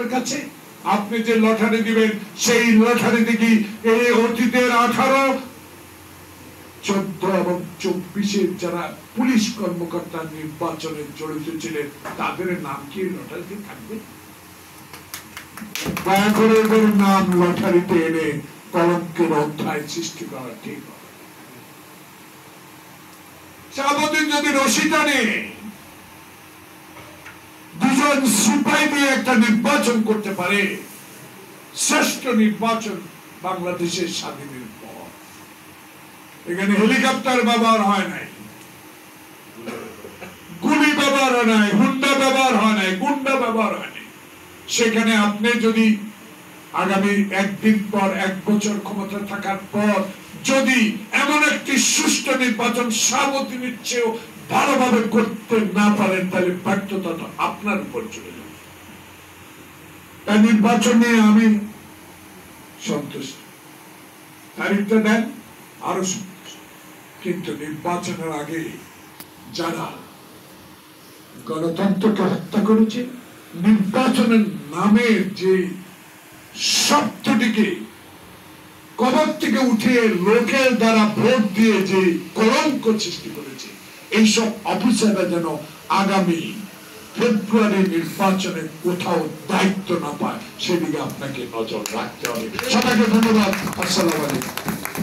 আপনার কাছে? আপনি যে লটারি দিবেন সেই লটারিতে কি এই অতীতের 18, 14 এবং 24-এর যারা পুলিশ কর্মকর্তা নির্বাচনে জড়িত ছিলেন তাদের নাম কি লটারিতে থাকবে? দয়া করে এদের নাম লটারিতে এনে কলঙ্কের অধ্যায় সৃষ্টি করা ঠিক হবে। শাহাবুদ্দিন যদি রশি টানে, দুজন সিপাহী দিয়ে একটা নির্বাচন করতে পারে, শ্রেষ্ঠ নির্বাচন বাংলাদেশের স্বাধীনের পর। এখানে হেলিকপ্টার ব্যবহার হয় নাই, গুলি ব্যবহার হয় নাই, হুন্ডা ব্যবহার হয় নাই, গুন্ডা ব্যবহার হয় নাই। সেখানে আপনি যদি আগামী একদিন পর, 1 বছর ক্ষমতা থাকার পর যদি এমন একটি সুষ্ঠু নির্বাচন শাহাবুদ্দিনের চেয়েও ভালোভাবে করতে না পারেন, তাহলে ব্যর্থতা তো আপনার উপর চলে যাবে। তাই নির্বাচন নিয়ে আমি সন্তুষ্ট, তারিখটা দেন আরো সন্তুষ্ট। কিন্তু নির্বাচনের আগে যারা গণতন্ত্রকে হত্যা করেছে, নির্বাচনের নামে যে শব্দটিকে কবর থেকে উঠিয়ে লোকের দ্বারা ভোট দিয়ে যে কলঙ্ক সৃষ্টি করেছে, এইসব অফিসাররা যেন আগামী ফেব্রুয়ারি নির্বাচনে কোথাও দায়িত্ব না পায়, সেদিকে আপনাকে নজর রাখতে হবে। সবাইকে ধন্যবাদ। আসসালামু আলাইকুম।